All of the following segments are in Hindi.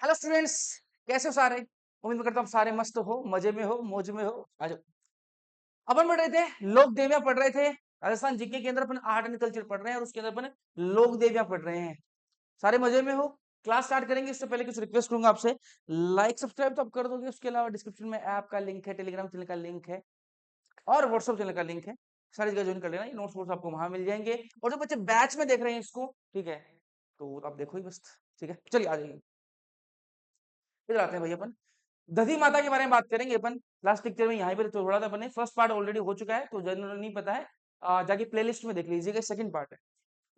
हेलो स्टूडेंट्स, कैसे हो सारे? उम्मीद करता हूँ सारे मस्त हो, मजे में हो, मौज में हो। आ जाओ। अपन पढ़ रहे थे, लोक देवियां पढ़ रहे थे। राजस्थान जीके के अंदर अपन आर्ट एंड कल्चर पढ़ रहे हैं और उसके अंदर अपन लोक देवियां पढ़ रहे हैं। सारे मजे में हो। क्लास स्टार्ट करेंगे उससे पहले कुछ रिक्वेस्ट करूंगा आपसे। लाइक सब्सक्राइब तो आप कर दोगे, उसके अलावा डिस्क्रिप्शन में ऐप का लिंक है, टेलीग्राम चैनल का लिंक है और व्हाट्सएप चैनल का लिंक है। सारी जगह ज्वाइन कर लेना, ये नोट्स वोट्स आपको वहां मिल जाएंगे। और जो बच्चे बैच में देख रहे हैं इसको, ठीक है, तो आप देखो ही बस। ठीक है, चलिए आ जाइए। इधर आते हैं भाई अपन दधी माता के बारे में बात करेंगे अपन। लास्ट लेक्चर में यहाँ पर थोड़ा सा अपने फर्स्ट पार्ट ऑलरेडी हो चुका है, तो जनरल नहीं पता है, जाके प्लेलिस्ट में देख लीजिएगा, सेकंड पार्ट है।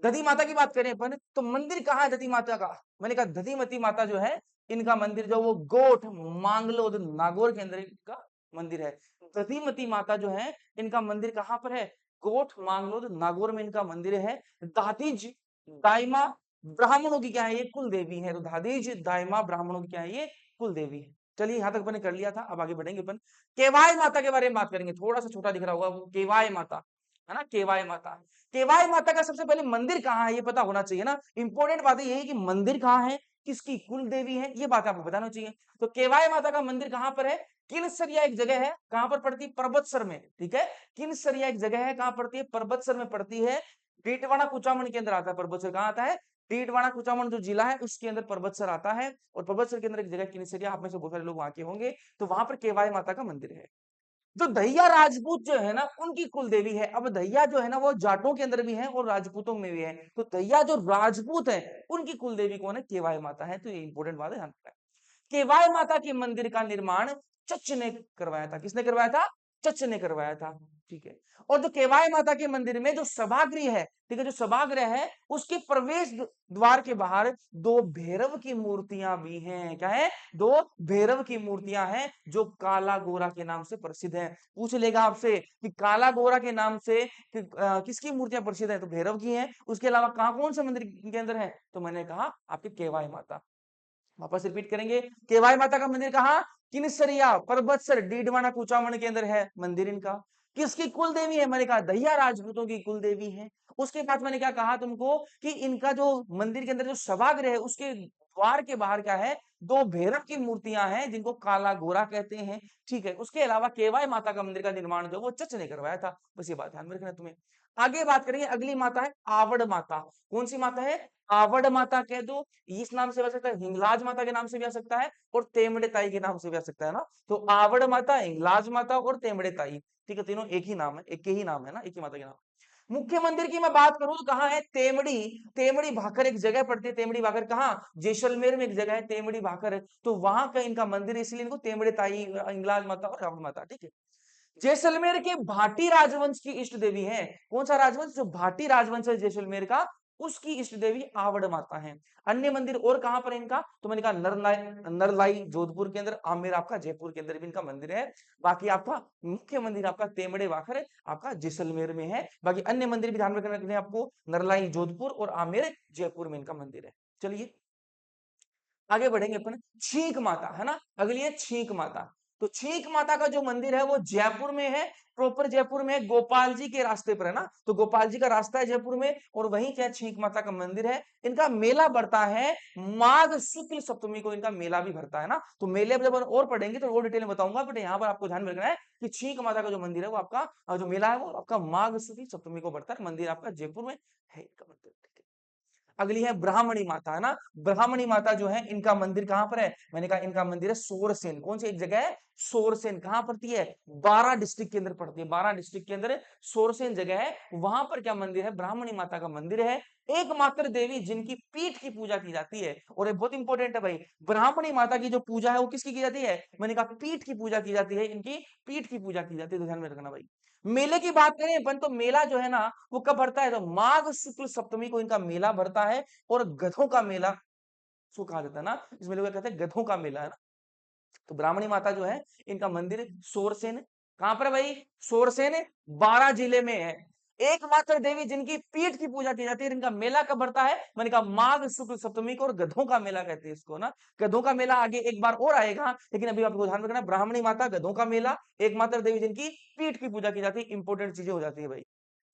दधी माता की बात करें अपन, तो मंदिर कहाँ है दधी माता का? मैंने कहा दधीमती माता जो है, इनका मंदिर जो वो गोठ मांगलोद नागौर के अंदर इनका मंदिर है। दधीमती माता जो है, इनका मंदिर कहाँ पर है? गोठ मांगलोद नागौर में इनका मंदिर है। दादीज दाइमा ब्राह्मणों की क्या है? ये कुल देवी है। तो दादीज दाइमा ब्राह्मणों की क्या है? ये कुल देवी है। चलिए यहां तक अपन ने कर लिया था, अब आगे बढ़ेंगे अपन। केवाय माता के बारे में बात करेंगे। थोड़ा सा छोटा दिख रहा होगा वो केवाय माता, है ना, केवाय माता। केवाय माता का सबसे पहले मंदिर कहाँ है ये पता होना चाहिए ना। इंपॉर्टेंट बात ये है कि मंदिर कहाँ है, किसकी कुल देवी है, ये बात आपको बताना चाहिए। तो केवाय माता का मंदिर कहाँ पर है? किनसरिया एक जगह है, कहां पर पड़ती है? पर्वतसर में। ठीक है, किनसरिया एक जगह है, कहां पड़ती है? पर्वतसर में पड़ती है। डीडवाना कुचामन के अंदर आता है पर्वतसर। कहां आता है? डीडवाना कुचामन जो जिला है उसके अंदर पर्वतसर आता है। और पर्वतसर के अंदर एक जगह किनसरिया, आप में से बहुत सारे लोग वहां के होंगे, तो वहां पर केवाय माता का मंदिर है। जो दहिया राजपूत जो है ना, उनकी कुल देवी है। अब दहिया जो है ना, वो जाटों के अंदर भी है और राजपूतों में भी है। तो दहिया जो राजपूत है, उनकी कुल देवी कौन है? केवाय माता है। तो ये इंपॉर्टेंट बात है, ध्यान रखना है। केवाय माता के मंदिर का निर्माण चच ने करवाया था। किसने करवाया था? चच ने करवाया था। ठीक है। और जो केवाय माता के मंदिर में जो सभागृह है, ठीक है, जो सभागृह है, उसके प्रवेश द्वार के बाहर दो भैरव की मूर्तियां भी हैं। क्या है? दो भैरव की मूर्तियां हैं, जो काला गोरा के नाम से प्रसिद्ध है। पूछ लेगा आपसे कि काला गोरा के नाम से किसकी मूर्तियां प्रसिद्ध है? तो भैरव की हैं। उसके अलावा कहां कौन से मंदिर के अंदर है? तो मैंने कहा आपके केवाय माता। वापस रिपीट करेंगे। केवाय माता का मंदिर कहाँ? किनसरिया पर्वतसर डीडवाना कुचामन के अंदर है मंदिर इनका। किसकी कुल देवी है? मैंने कहा दहिया राजपूतों की कुल देवी है। उसके बाद मैंने क्या कहा तुमको कि इनका जो मंदिर के अंदर जो सभागृह है, उसके द्वार के बाहर क्या है? दो भैरव की मूर्तियां हैं, जिनको काला गोरा कहते हैं। ठीक है, उसके अलावा केवाय माता का मंदिर का निर्माण जो वो चच ने करवाया था। बस ये बात ध्यान में रखना है तुम्हें। आगे बात करेंगे, अगली माता है आवड़ माता। कौन सी माता है? आवड़ माता कह दो, इस नाम से भी आ सकता है, हिंगलाज माता के नाम से भी आ सकता है, और तेमड़े ताई के नाम से भी आ सकता है ना। तो आवड़ माता, हिंगलाज माता और तेमड़े ताई, ठीक है, तीनों एक ही नाम है, एक के ही नाम है ना, एक ही माता के नाम। मुख्य मंदिर की मैं बात करूं तो कहाँ है? तेमड़ी। तेमड़ी भाकर एक जगह पड़ती है। तेमड़ी भाकर कहाँ? जैसलमेर में एक जगह है तेमड़ी भाकर, तो वहां का इनका मंदिर है, इसलिए इनको तेमड़े ताई, हिंगलाज माता और रावण माता। ठीक है। जैसलमेर के भाटी राजवंश की इष्ट देवी है। कौन सा राजवंश? जो भाटी राजवंश है जैसलमेर का, उसकी इष्ट देवी आवड़ माता है। अन्य मंदिर और कहां पर है इनका? तो मैंने कहा नरलाई जोधपुर के अंदर, आमेर आपका जयपुर के अंदर भी इनका मंदिर है। बाकी आपका मुख्य मंदिर आपका तेमड़े वाखर आपका जैसलमेर में है। बाकी अन्य मंदिर भी ध्यान में रखने आपको, नरलाई जोधपुर और आमेर जयपुर में इनका मंदिर है। चलिए आगे बढ़ेंगे अपन। छींक माता है ना, अगली है छींक माता। तो छींक माता का जो मंदिर है वो जयपुर में है, प्रॉपर जयपुर में, गोपाल जी के रास्ते पर है ना। तो गोपाल जी का रास्ता है जयपुर में, और वहीं क्या छींक माता का मंदिर है। इनका मेला बढ़ता है माघ शुक्ल सप्तमी को, इनका मेला भी भरता है ना। तो मेले जब और पढ़ेंगे तो और डिटेल में बताऊंगा, बट यहाँ पर आपको ध्यान में रखना है कि छींक माता का जो मंदिर है वो आपका, जो मेला है वो आपका माघ शुक्ल सप्तमी को बढ़ता है। मंदिर आपका जयपुर में है इनका मंदिर। अगली है ब्राह्मणी माता, है ना। ब्राह्मणी माता जो है, इनका मंदिर कहां पर है? मैंने कहा इनका मंदिर है सोरसेन। कौन सी एक जगह है? सोरसेन। कहां पड़ती है? 12 डिस्ट्रिक्ट के अंदर पड़ती है। 12 डिस्ट्रिक्ट के अंदर सोरसेन जगह है, वहां पर क्या मंदिर है? ब्राह्मणी माता का मंदिर है। एकमात्र देवी जिनकी पीठ की पूजा की जाती है, और ये बहुत इंपॉर्टेंट है भाई। ब्राह्मणी माता की जो पूजा है वो किसकी की जाती है? मैंने कहा पीठ की पूजा की जाती है, इनकी पीठ की पूजा की जाती है, तो ध्यान में रखना भाई। मेले की बात करें अपन, तो मेला जो है ना, वो कब भरता है? तो माघ शुक्ल सप्तमी को इनका मेला भरता है। और गधों का मेला उसको कहा जाता है ना, इस मेले को कहते हैं गधों का मेला, है ना। तो ब्राह्मणी माता जो है, इनका मंदिर सोरसेन। कहां पर है भाई? सोरसेन 12 जिले में है। एकमात्र देवी जिनकी पीठ की पूजा की जाती है, इनका मेला कब बढ़ता है? मैंने कहा माघ शुक्ल सप्तमी को, और गधों का मेला कहते हैं इसको ना। गधों का मेला आगे एक बार और आएगा, लेकिन अभी आपको ध्यान रखना, ब्राह्मणी माता, गधों का मेला, एकमात्र देवी जिनकी पीठ की पूजा की जाती है। इंपोर्टेंट चीजें हो जाती है भाई।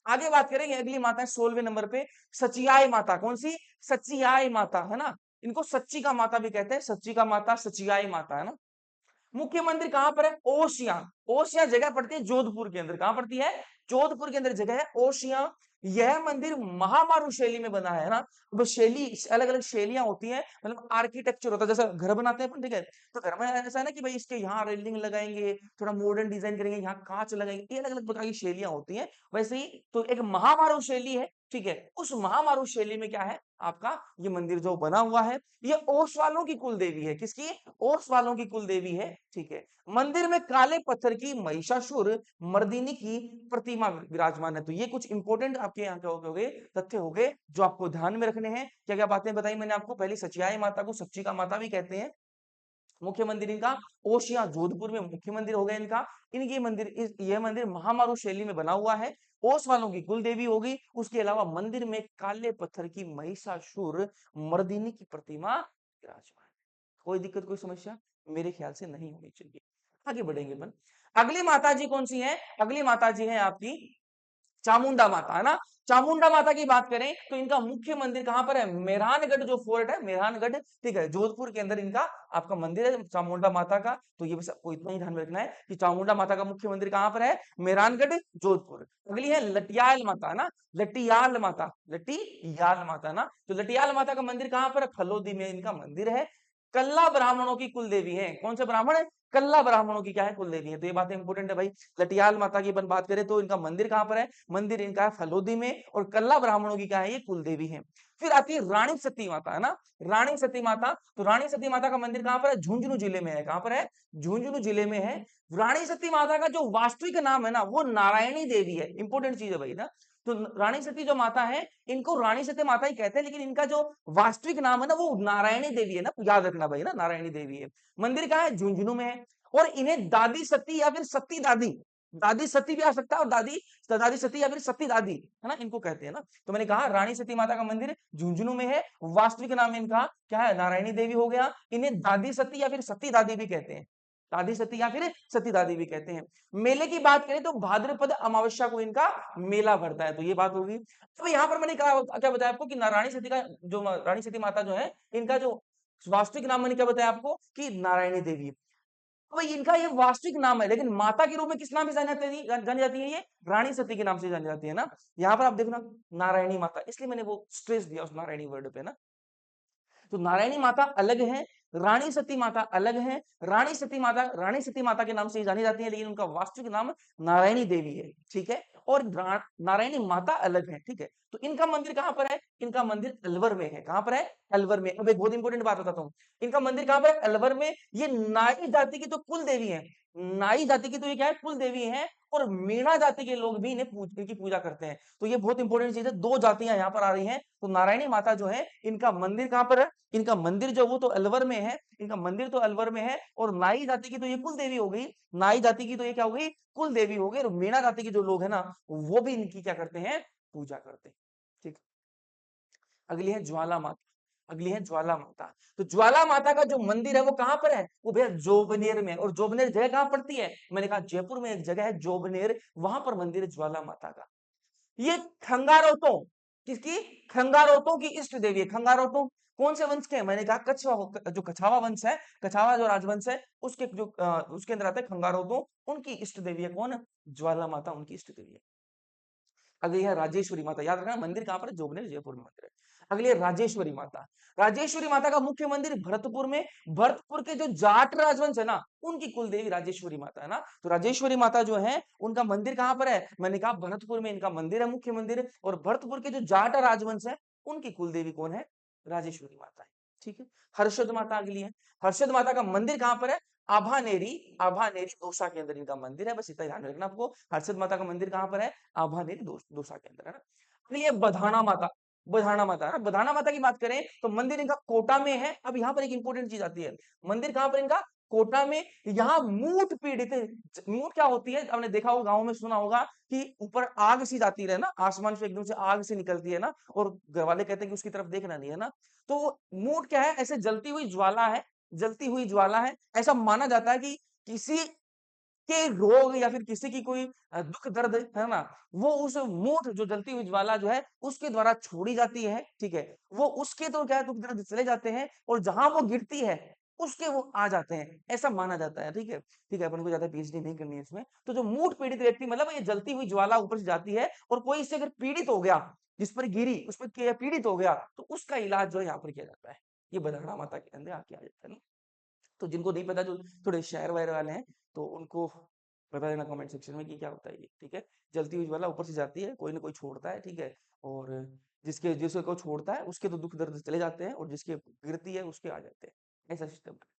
आगे बात करेंगे, अगली माता है 16वें नंबर पे, सचियाय माता। कौन सी? सचियाय माता, है ना। इनको सच्ची का माता भी कहते हैं, सच्ची का माता, सचियाई माता, है ना। मुख्य मंदिर कहां पर है? ओसियां। ओसियां जगह पड़ती है जोधपुर के अंदर। कहां पड़ती है? जोधपुर के अंदर जगह है ओसियां। यह मंदिर महामारू शैली में बना है ना। अब शैली, अलग अलग शैलियां होती हैं, मतलब आर्किटेक्चर होता है, जैसा घर बनाते हैं अपन, ठीक है। तो घर में ऐसा है ना कि भाई इसके यहाँ रेलिंग लगाएंगे, थोड़ा मॉडर्न डिजाइन करेंगे, यहाँ कांच लगाएंगे, ये अलग अलग प्रकार की शैलियां होती हैं। वैसे ही तो एक महामारू शैली है, ठीक है। उस महामारू शैली में क्या है आपका, ये मंदिर जो बना हुआ है, ये ओस वालों की कुल देवी है। किसकी? ओस वालों की कुल देवी है, ठीक है। मंदिर में काले पत्थर की महिषासुर मर्दिनी की प्रतिमा विराजमान है। तो ये कुछ इंपॉर्टेंट आपके यहाँ के हो गए, तथ्य हो गए जो आपको ध्यान में रखने हैं। क्या क्या बातें बताई मैंने आपको? पहली सचियाई माता को सच्ची का माता भी कहते हैं। मुख्य मंदिर इनका ओशिया जोधपुर में मुख्य मंदिर हो गया इनका। इनकी मंदिर यह मंदिर महामारू शैली में बना हुआ है। ओस वालों की कुल देवी होगी। उसके अलावा मंदिर में काले पत्थर की महिषासुर मर्दिनी की प्रतिमा विराजमान है। कोई दिक्कत, कोई समस्या मेरे ख्याल से नहीं होनी चाहिए। आगे बढ़ेंगे अपन। अगली माता जी कौन सी है? अगली माता जी है आपकी चामुंडा माता, है ना। चामुंडा माता की बात करें तो इनका मुख्य मंदिर कहां पर है? मेहरानगढ़ जो फोर्ट है, मेहरानगढ़, ठीक है, जोधपुर के अंदर इनका आपका मंदिर है चामुंडा माता का। तो ये बस आपको इतना ही ध्यान में रखना है कि चामुंडा माता का मुख्य मंदिर कहां पर है? मेहरानगढ़, जोधपुर। अगली है लटियाल माता, है ना। लटियाल माता, लटियाल माता ना। तो लटियाल माता का मंदिर कहां पर है? फलोदी में इनका मंदिर है। कल्ला ब्राह्मणों की कुल देवी है। कौन से ब्राह्मण है? कल्ला ब्राह्मणों की क्या है? कुल देवी है। तो ये बातें इंपोर्टेंट है भाई। लटियाल माता की अपन बात करें तो इनका मंदिर कहां पर है? मंदिर इनका है फलोदी में। और कल्ला ब्राह्मणों की क्या है? ये कुल देवी है। फिर आती है रानी सती माता, है ना। रानी सती माता, तो रानी सती माता का मंदिर कहां पर है? झुंझुनू जिले में है। कहां पर है? झुंझुनू जिले में है। रानी सती माता का जो वास्तविक नाम है ना, वो नारायणी देवी है। इंपोर्टेंट चीज है भाई ना। तो रानी सती जो माता है, इनको रानी सती माता ही कहते हैं, लेकिन इनका जो वास्तविक नाम है ना, वो नारायणी देवी है ना। याद रखना भाई ना, नारायणी देवी है। मंदिर कहाँ है? झुंझुनू में है। और इन्हें दादी सती या फिर सती दादी, दादी सती भी आ सकता है, और दादी दादी सती या फिर सती दादी, है ना, इनको कहते हैं ना। तो मैंने कहा रानी सती माता का मंदिर झुंझुनू में है। वास्तविक नाम इनका क्या है? नारायणी देवी हो गया। इन्हें दादी सती या फिर सती दादी भी कहते हैं। दादी सती या फिर सती दादी भी कहते हैं। मेले की बात करें तो भाद्रपद अमावस्या को इनका मेला भरता है। तो ये बात होगी। तो यहाँ पर मैंने कहा, क्या बताया आपको कि रानी सती का जो रानी सती माता जो है, इनका जो वास्तविक नाम मैंने क्या बताया आपको कि नारायणी देवी। तो इनका ये वास्तविक नाम है, लेकिन माता के रूप में किस नाम से जानी जाती है? ये रानी सती के नाम से जानी जाती है ना। यहाँ पर आप देखना नारायणी माता, इसलिए मैंने वो स्ट्रेस दिया उस नारायणी वर्ड पे ना। तो नारायणी माता अलग है, रानी सती माता अलग है। रानी सती माता के नाम से ही जानी जाती है, लेकिन उनका वास्तविक नाम नारायणी देवी है, ठीक है। और नारायणी माता अलग है, ठीक है। तो इनका मंदिर कहां पर है? इनका मंदिर अलवर में है। कहां पर है? अलवर में। अब एक बहुत इंपॉर्टेंट बात बताता हूँ। इनका मंदिर कहां पर है? अलवर में। ये नाई जाति की तो कुल देवी है। नाई जाति की तो ये क्या है? कुल देवी है। और मीणा जाति के लोग भी इनकी पूजा करते हैं। तो ये बहुत इंपॉर्टेंट चीज है। दो जातियां यहाँ पर आ रही हैं। तो नारायणी माता जो है, इनका मंदिर कहां पर है? इनका मंदिर जो वो तो अलवर में है। इनका मंदिर तो अलवर में है। और नाई जाति की तो ये कुल देवी हो गई। नाई जाति की तो ये क्या हो गई? कुल देवी हो गई। और मीणा जाति के जो लोग है ना, वो भी इनकी क्या करते हैं? पूजा करते हैं, ठीक। अगली है ज्वाला माता। अगली है ज्वाला माता। तो ज्वाला माता का जो मंदिर है वो कहां पर है? वो भैया जोबनेर में। और जोबनेर जगह कहां पड़ती है? मैंने कहा जयपुर में एक जगह है जोबनेर, वहां पर मंदिर है ज्वाला माता का। ये खंगारोतों, किसकी? खंगारोतों की इष्ट देवी है। खंगारोतों कौन से वंश के हैं? मैंने कहा जो कछावा वंश है, कछावा जो राजवंश है, उसके जो उसके अंदर आते हैं खंगारोतों। उनकी इष्ट देवी है कौन? ज्वाला माता उनकी इष्ट देवी है। अगली है राजेश्वरी माता। याद रखना मंदिर कहां पर है? जोबनेर, जयपुर में मंदिर है। अगली है राजेश्वरी माता। राजेश्वरी माता का मुख्य मंदिर भरतपुर में। भरतपुर के जो जाट राजवंश है ना, उनकी कुल देवी राजेश्वरी माता है ना। तो राजेश्वरी माता जो है, उनका मंदिर कहां पर है? मैंने कहा भरतपुर में इनका मंदिर है, मुख्य मंदिर। और भरतपुर के जो जाट राजवंश है, उनकी कुल देवी कौन है? राजेश्वरी माता है, ठीक है। हर्षद माता अगली है। हर्षद माता का मंदिर कहां पर है? आभानेरी, आभानेरी दौसा के अंदर इनका मंदिर है। बस इतना ध्यान रखना आपको। हर्षद माता का मंदिर कहां पर है? आभानेरी दौसा के अंदर, है ना। फिर ये बधाना माता। बधाना माता है ना। बधाना माता की बात करें तो मंदिर इनका कोटा में है। अब यहाँ पर एक इंपॉर्टेंट चीज आती है। मंदिर कहां पर इनका? कोटा में। यहाँ मूठ पीड़ित, मूठ क्या होती है? आपने देखा होगा, गांव में सुना होगा कि ऊपर आग सी जाती है ना, आसमान से एकदम से आग से निकलती है ना, और घर वाले कहते हैं कि उसकी तरफ देखना नहीं, है ना। तो मूठ क्या है? ऐसे जलती हुई ज्वाला है, जलती हुई ज्वाला है। ऐसा माना जाता है कि किसी के रोग या फिर किसी की कोई दुख दर्द है ना, वो उस मूठ जो जलती हुई ज्वाला जो है उसके द्वारा छोड़ी जाती है, ठीक है। वो उसके तो क्या है दुख दर्द चले जाते हैं और जहां वो गिरती है उसके वो आ जाते हैं, ऐसा माना जाता है, ठीक है। ठीक है, अपन को ज्यादा पीएचडी नहीं करनी है इसमें। तो जो मूठ पीड़ित व्यक्ति मतलब ये जलती हुई ज्वाला ऊपर से जाती है और कोई इससे अगर पीड़ित हो गया, जिस पर गिरी उस पर पीड़ित हो गया, तो उसका इलाज जो है यहाँ पर किया जाता है। ये बलहड़ा माता के अंदर आके आ जाता है ना। तो जिनको नहीं पता, जो थोड़े शहर वहर वाले हैं, तो उनको बता देना कमेंट सेक्शन में कि क्या होता है ये, ठीक है। जलती हुई ज्वाला ऊपर से जाती है, कोई ना कोई छोड़ता है, ठीक है। और जिसके जिसको कोई छोड़ता है उसके तो दुख दर्द चले जाते हैं और जिसके गिरती है उसके आ जाते हैं, ऐसा सिस्टम है।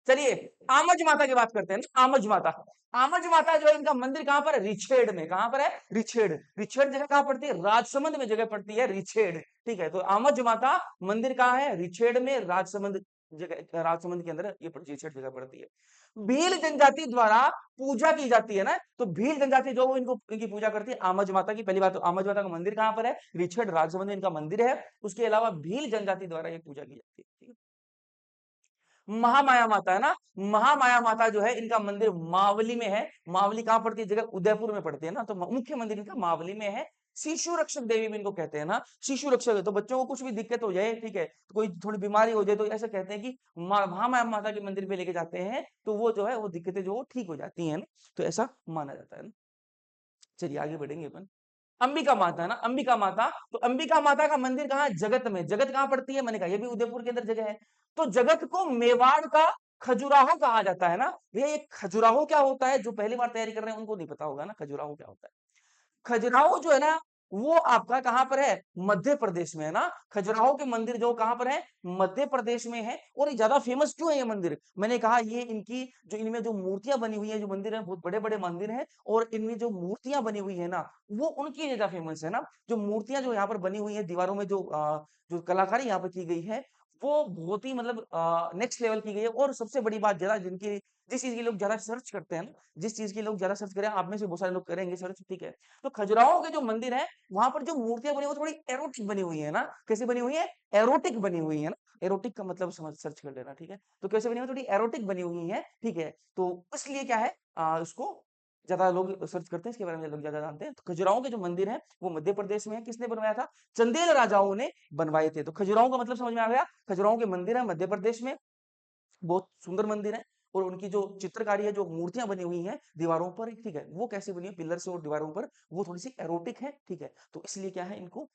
चलिए, आमज माता की बात करते हैं ना। आमज माता, आमज माता जो है इनका मंदिर कहां पर है? रिछेड़ में। कहां पर है? रिछेड़। रिछेड़ जगह कहां पड़ती है? राजसमंद में जगह पड़ती है रिछेड़, ठीक है। तो आमज माता मंदिर कहां है? रिछेड़ में, राजसमंद जगह, राजसमंद के अंदर ये रिछेड़ जगह पड़ती है। भील जनजाति द्वारा पूजा की जाती है ना, तो भील जनजाति जो वो इनको इनकी पूजा करती है आमज माता की। पहली बात तो आमज माता का मंदिर कहां पर है? रिछेड़, राजसमंद में इनका मंदिर है। उसके अलावा भील जनजाति द्वारा ये पूजा की जाती है, ठीक है। महामाया माता है ना, महामाया माता जो है इनका मंदिर मावली में है। मावली कहां पड़ती है? जगह उदयपुर में पड़ती है ना, तो मुख्य मंदिर इनका मावली में है। शिशु रक्षक देवी भी इनको कहते हैं ना। शिशु रक्षक है, तो बच्चों को कुछ भी दिक्कत हो जाए, ठीक है, तो कोई थोड़ी बीमारी हो जाए, तो ऐसा कहते हैं कि महामाया माता के मंदिर पे लेके जाते हैं, तो वो जो है वो दिक्कतें जो ठीक हो जाती है ना, तो ऐसा माना जाता है ना। चलिए आगे बढ़ेंगे अपन। अंबिका माता है ना, अंबिका माता, तो अंबिका माता का मंदिर कहाँ है? जगत में। जगत कहाँ पड़ती है? मैंने कहा ये भी उदयपुर के अंदर जगह है। तो जगत को मेवाड़ का खजुराहो कहा जाता है ना। भैया ये खजुराहो क्या होता है? जो पहली बार तैयारी कर रहे हैं उनको नहीं पता होगा ना खजुराहो क्या होता है। खजुराहो जो है ना, वो आपका कहां पर है? मध्य प्रदेश में है ना। खजुराहो के मंदिर जो कहां पर है? मध्य प्रदेश में है। और ये ज्यादा फेमस क्यों है ये मंदिर? मैंने कहा ये इनकी जो इनमें जो मूर्तियां बनी हुई है, जो मंदिर है बहुत बड़े बड़े मंदिर हैं, और इनमें जो मूर्तियां बनी हुई है ना, वो उनकी ज्यादा फेमस है ना। जो मूर्तियां जो यहाँ पर बनी हुई है दीवारों में, जो जो कलाकारी यहाँ पर की गई है, वो बहुत ही मतलब नेक्स्ट लेवल की गई है। और सबसे बड़ी बात, ज्यादा जिनकी जिस चीज के लोग ज्यादा सर्च करते हैं ना, जिस चीज के लोग ज्यादा सर्च करें, आप में से बहुत सारे लोग करेंगे सर्च, ठीक है। तो खजुराहो के जो मंदिर है, वहां पर जो मूर्तियां बनी हुई, वो थोड़ी एरोटिक बनी हुई है ना। कैसी बनी हुई है? एरोटिक बनी हुई है ना। एरोटिक का मतलब समझ सर्च कर लेना, ठीक है। तो कैसे बनी हुई? थोड़ी एरोटिक बनी हुई है, ठीक है। तो इसलिए क्या है, उसको ज्यादा लोग सर्च करते हैं, इसके बारे में लोग ज्यादा जानते हैं। तो खजुराहो के जो मंदिर है वो मध्य प्रदेश में है। किसने बनवाया था? चंदेल राजाओं ने बनवाए थे। तो खजुराहो का मतलब समझ में आ गया। खजुराहो के मंदिर है मध्य प्रदेश में, बहुत सुंदर मंदिर है। और उनकी जो चित्रकारी है, जो मूर्तियां बनी हुई हैं दीवारों पर, ठीक है, वो कैसे बनी है? पिलर से और दीवारों पर, वो थोड़ी सी एरोटिक है, ठीक है। तो इसलिए क्या है, इनको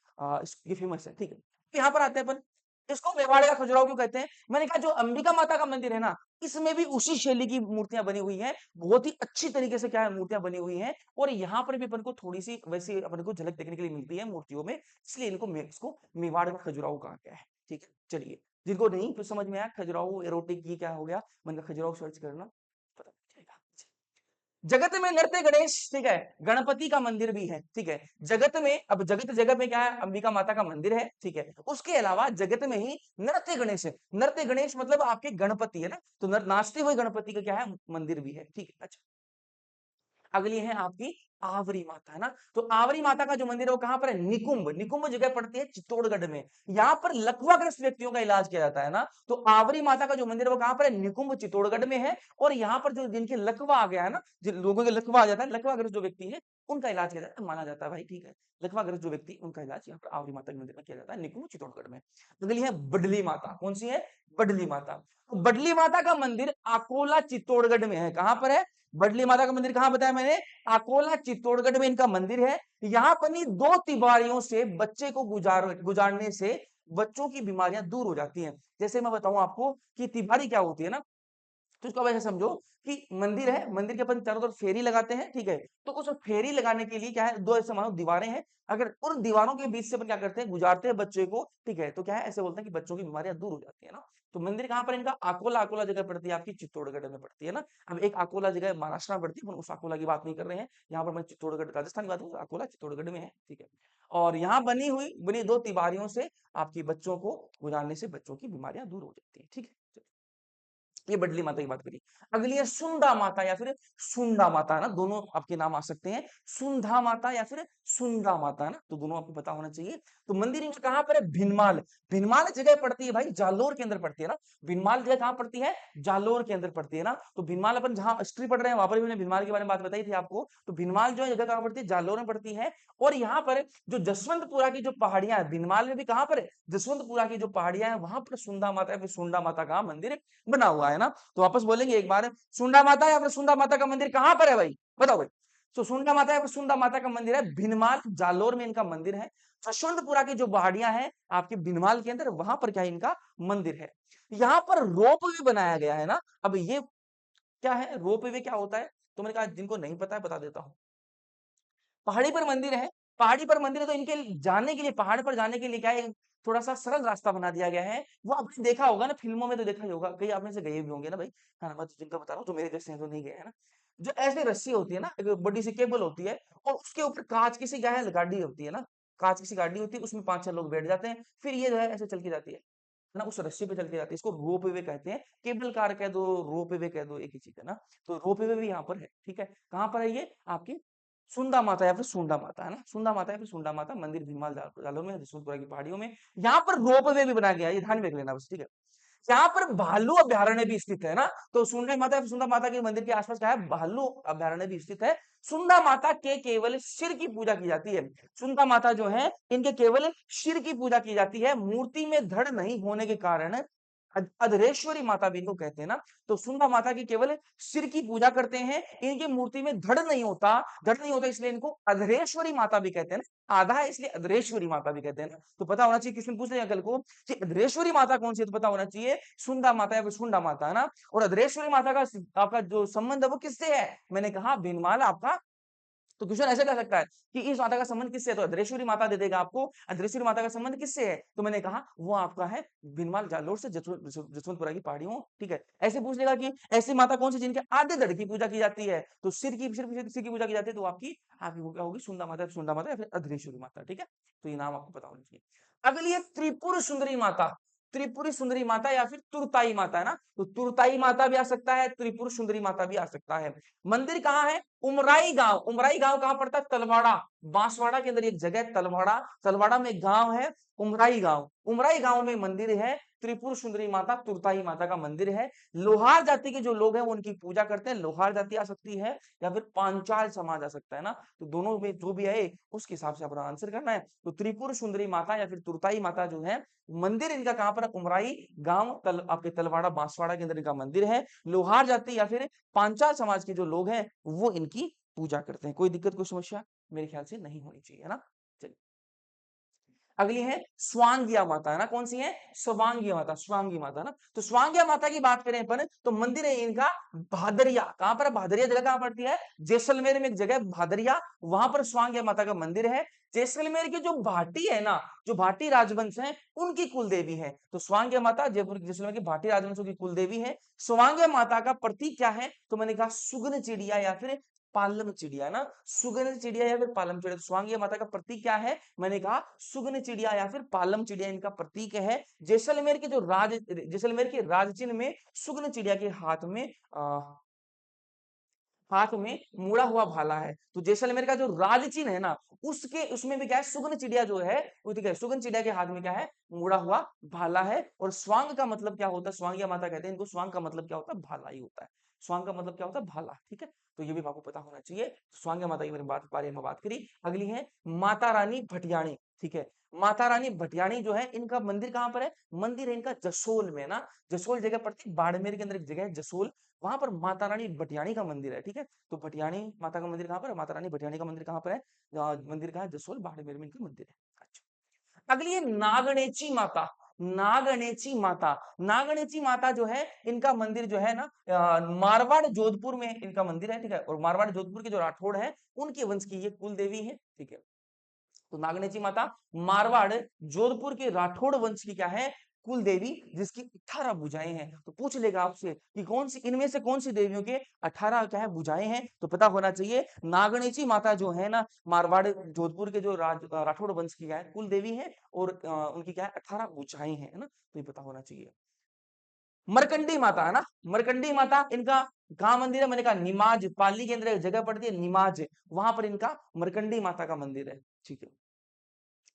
ये फेमस है, ठीक है। यहाँ पर आते हैं अपन, इसको मेवाड़ का खजुराहो क्यों कहते हैं? मैंने कहा जो अंबिका माता का मंदिर है ना, इसमें भी उसी शैली की मूर्तियां बनी हुई हैं। बहुत ही अच्छी तरीके से क्या है, मूर्तियां बनी हुई हैं। और यहाँ पर भी अपन को थोड़ी सी वैसी अपन को झलक देखने के लिए मिलती है मूर्तियों में, इसलिए इसको मेवाड़ का खजुराहो कहा गया है, ठीक है। चलिए, जिनको नहीं कुछ समझ में आया, खजुराहो एरोटिक ये क्या हो गया, मतलब खजुराहो सर्च करना, पता लग जाएगा। जगत में नृत्य गणेश, ठीक है, गणपति का मंदिर भी है, ठीक है। जगत में, अब जगत जगह में क्या है? अंबिका माता का मंदिर है, ठीक है। उसके अलावा जगत में ही नृत्य गणेश है। नृत्य गणेश मतलब आपके गणपति है ना, तो नाचते हुए गणपति का क्या है? मंदिर भी है, ठीक है। अच्छा, अगली है आपकी आवरी माता है ना। तो आवरी माता का जो मंदिर है वो कहां पर है? निकुंभ। निकुंभ जगह पड़ती है चित्तौड़गढ़ में। यहाँ पर लकवाग्रस्त व्यक्तियों का इलाज किया जाता है ना। तो आवरी माता का जो मंदिर है वो कहां पर है? निकुंभ चित्तौड़गढ़ में है। और यहाँ पर जो जिनके लकवा आ गया है ना, जिन लोगों के लकवा आ जाता है, लकवाग्रस्त जो व्यक्ति है उनका इलाज किया जाता है, माना जाता है भाई, ठीक है। लकवाग्रस्त जो व्यक्ति, उनका इलाज यहाँ पर आवरी माता के मंदिर में किया जाता है, निकुंभ चित्तौड़गढ़ में। अगली है बडली माता। कौन सी है? बडली माता। तो बडली माता का मंदिर अकोला चित्तौड़गढ़ में है। कहां पर है? बडली माता का मंदिर कहां बताया मैंने? अकोला चित्तौड़गढ़ में इनका मंदिर है। यहाँ बनी दो तिबारियों से बच्चे को गुजारने से बच्चों की बीमारियां दूर हो जाती हैं। जैसे मैं बताऊं आपको कि तिबारी क्या होती है ना, तो इसको वैसे समझो कि मंदिर है, मंदिर के अपन चारों तरफ फेरी लगाते हैं, ठीक है। तो उस फेरी लगाने के लिए क्या है, दो ऐसे मानो दीवारें हैं। अगर उन दीवारों के बीच से अपन क्या करते हैं, गुजारते हैं बच्चे को, ठीक है, तो क्या है, ऐसे बोलते हैं कि बच्चों की बीमारियां दूर हो जाती है ना। तो मंदिर कहाँ पर इनका? अकोला। अकोला जगह पड़ती है आपकी चित्तौड़गढ़ में पड़ती है ना। अब एक अकोला जगह महाराष्ट्र में पड़ती है, उस अकोला की बात नहीं कर रहे हैं यहाँ पर। मैं चित्तौड़गढ़ राजस्थान की बात करूँ, अकोला चित्तौड़गढ़ में है, ठीक है। और यहाँ बनी दो तिबारियों से आपकी बच्चों को गुजारने से बच्चों की बीमारियां दूर हो जाती है, ठीक है। ये बडली माता की बात करी। अगली है सुंदा माता या फिर सुंदा माता है ना, दोनों आपके नाम आ सकते हैं। सुंधा माता या फिर सुंदा माता है ना, तो दोनों आपको पता होना चाहिए। तो मंदिर इनका कहाँ पर है? भिनमाल। भिनमाल जगह पड़ती है भाई, जालोर के अंदर पड़ती है ना। भिनमाल जगह कहाँ पड़ती है? जालोर के अंदर पड़ती है ना। तो भिनमाल अपन जहाँ हिस्ट्री पढ़ रहे हैं वहां पर भी मैंने भिनमाल के बारे में बात बताई थी आपको। तो भिनमाल जो है जगह कहाँ पड़ती है? जालोर में पड़ती है। और यहाँ पर जो जसवंतपुरा की जो पहाड़ियां है, भिनमाल में भी कहाँ पर है? जसवंतपुरा की जो पहाड़ियां है वहां पर सुंदा माता या फिर सुंडा माता का मंदिर बना हुआ है ना। तो वापस बोलेंगे एक बार, सुंडा माता या फिर सुंदा माता का मंदिर कहाँ पर है भाई? बताओ भाई। तो सुंडा माता या फिर सुंदा माता का मंदिर है भिनमाल जालोर में इनका मंदिर है। जशवंतपुरा की जो पहाड़ियां हैं आपके भिनमाल के अंदर, वहां पर क्या है? इनका मंदिर है। यहाँ पर रोप वे बनाया गया है ना। अब ये क्या है? रोप वे क्या होता है? तो मैंने कहा जिनको नहीं पता है बता देता हूँ। पहाड़ी पर मंदिर है, पहाड़ी पर मंदिर है, तो इनके जाने के लिए, पहाड़ पर जाने के लिए क्या है? थोड़ा सा सरल रास्ता बना दिया गया है। वो आपने देखा होगा ना, फिल्मों में तो देखा ही होगा, कई आप में से गए भी होंगे ना भाई। हाँ, मैं तो जिनका बता रहा हूँ जो मेरे जैसे हैं तो नहीं गए है ना। जो ऐसे रस्सी होती है ना, एक बड़ी सी केबल होती है, और उसके ऊपर कांच की सी क्या है? गाड़ी होती है ना। कांच की सी गाड़ी होती है, उसमें 5-6 लोग बैठ जाते हैं, फिर ये जो है ऐसे चल के जाती है ना, उस रस्सी पे चल के जाती है। इसको रोप वे कहते हैं, केबल कार कह दो, रोप वे कह दो, एक ही चीज है ना। तो रोप वे भी यहाँ पर है, ठीक है। कहाँ पर है ये? आपकी सुंदा माता या फिर सुंडा माता है ना। सुंदा माता या फिर सुंडा माता मंदिर भीमाल जालोर में, जसवंतपुरा की पहाड़ियों में। यहाँ पर रोप वे भी बनाया गया है, ये ध्यान में रख लेना बस, ठीक है। यहाँ पर भालू अभ्यारण्य भी स्थित है ना। तो सुंडा माता या फिर सुंदा माता के मंदिर के आसपास क्या है? भालू अभ्यारण्य भी स्थित है। सुंदा माता के केवल सिर की पूजा की जाती है। सुंदा माता जो है इनके केवल सिर की पूजा की जाती है, मूर्ति में धड़ नहीं होने के कारण अधरेश्वरी माता भी इनको कहते हैं ना। तो सुंदा माता की केवल सिर की पूजा करते हैं, इनकी मूर्ति में धड़ नहीं होता, इसलिए इनको अधरेश्वरी माता भी कहते हैं ना। आधा है इसलिए अधरेश्वरी माता भी कहते हैं ना। तो पता होना चाहिए, क्वेश्चन पूछ लेगा कल को कि अधरेश्वरी माता कौन सी है, तो पता होना चाहिए सुंदा माता या फिर सुंडा माता है ना। और अधरेश्वरी माता का आपका जो संबंध है वो किससे है? मैंने कहा भिनमाल आपका। तो क्वेश्चन ऐसे कर सकता है कि इस माता का संबंध किससे है, तो अधरेश्वरी माता दे देगा आपको। अधरेश्वरी माता का संबंध किससे है? तो मैंने कहा वो आपका है भिनमाल जालोर से जसवंतपुरा की पहाड़ियों, ठीक है। ऐसे पूछ लेगा कि ऐसी माता कौन सी जिनके आधे धड़ की पूजा की जाती है, तो सिर की पूजा की जाती है, तो आपकी आपकी वो क्या होगी? सुंदा माता या फिर अधरेश्वरी माता, ठीक है। तो ये नाम आपको पता होना चाहिए। अगली है त्रिपुर सुंदरी माता। त्रिपुरी सुंदरी माता या फिर तुरताई माता है ना। तो तुरताई माता भी आ सकता है, त्रिपुर सुंदरी माता भी आ सकता है। मंदिर कहाँ है? उमराई गांव। उमराई गांव कहाँ पड़ता है? तलवाड़ा, बांसवाड़ा के अंदर एक जगह है तलवाड़ा। तलवाड़ा में एक गांव है उमराई गांव। उमराई गांव में मंदिर है त्रिपुर सुंदरी माता, तुरताई माता का मंदिर है। लोहार जाति के जो लोग हैं वो उनकी पूजा करते हैं। लोहार जाति आ सकती है या फिर पांचाल समाज आ सकता है ना। तो दोनों में जो भी आए उसके हिसाब से अपना आंसर करना है। तो त्रिपुर सुंदरी माता या फिर तुरताई माता जो है, मंदिर इनका कहाँ पर है? उमराई गांव आपके तलवाड़ा बांसवाड़ा के अंदर इनका मंदिर है। लोहार जाति या फिर पांचाल समाज के जो लोग हैं वो इनकी पूजा करते हैं। कोई दिक्कत, कोई समस्या मेरे ख्याल से नहीं होनी चाहिए, है ना। चलिए अगली है स्वांगिया माता, है ना। कौन सी है? स्वांगिया माता, स्वांगी माता ना। तो स्वांगिया माता की बात करें अपन, तो मंदिर है इनका भादरिया। कहां पर? भादरिया जगह कहां पड़ती है? जैसलमेर में एक जगह भादरिया, वहां पर स्वांगिया माता का मंदिर है। जैसलमेर के जो भाटी है ना, जो भाटी राजवंश है उनकी कुल देवी है। तो स्वांगिया माता जयपुर जैसलमेर की भाटी राजवंशों की कुल देवी है। स्वांगिया माता का प्रतीक क्या है? तो मैंने कहा सुगन चिड़िया या फिर पालम चिड़िया ना। सुगन चिड़िया या फिर पालम चिड़िया। तो स्वांगिया माता का प्रतीक क्या है? मैंने कहा सुगन चिड़िया या फिर पालम चिड़िया इनका प्रतीक है। जैसलमेर के राज चिन्ह में सुगन चिड़िया के हाथ में मुड़ा हुआ भाला है। तो जैसलमेर का जो राज चिन्ह है ना, उसके उसमें भी क्या है? सुगन चिड़िया जो है वो, ठीक है, सुगन चिड़िया के हाथ में क्या है? मुड़ा हुआ भाला है। और स्वांग का मतलब क्या होता है? स्वांगिया माता कहते हैं इनको। स्वांग का मतलब क्या होता है? भाला ही होता है। स्वांग का मतलब क्या होता है? भाला, ठीक है। तो ये भी आपको पता होना चाहिए। स्वांगिया माता की मैंने बारे में बात करी। अगली है माता रानी भटियाणी, ठीक है। माता रानी भटियाणी जो है इनका मंदिर कहाँ पर है? मंदिर है इनका जसोल में ना। जसोल जगह पड़ती है, बाड़मेर के अंदर एक जगह है जसोल, वहां पर माता रानी भटियाणी का मंदिर है, ठीक है। तो भटियाणी माता का मंदिर कहाँ पर है? माता रानी भटियाणी का मंदिर कहाँ पर है? मंदिर कहाँ है? जसोल बाड़मेर में इनका मंदिर है। अच्छा, अगली है नागणेची माता। नागणेची माता, नागणेची माता जो है इनका मंदिर जो है ना, मारवाड़ जोधपुर में इनका मंदिर है, ठीक है। और मारवाड़ जोधपुर के जो राठौड़ है उनके वंश की ये कुल देवी है, ठीक है। तो नागनेची माता मारवाड़ जोधपुर के राठौड़ वंश की क्या है? कुल देवी, जिसकी 18 भुजाएं हैं। तो पूछ लेगा आपसे कि कौन सी इनमें से कौन सी देवियों के 18 क्या है? भुजाएं हैं। तो पता होना चाहिए नागणेची माता जो है ना, मारवाड़ जोधपुर के जो राठौड़ वंश की क्या है? कुल देवी है। और उनकी क्या है? 18 भुजाएं हैं, है ना। तो ये पता होना चाहिए। मरकंडी माता है ना। मरकंडी माता इनका कहाँ मंदिर है? मैंने कहा निमाज, पाली के अंदर एक जगह पड़ती है निमाज, वहां पर इनका मरकंडी माता का मंदिर है, ठीक है।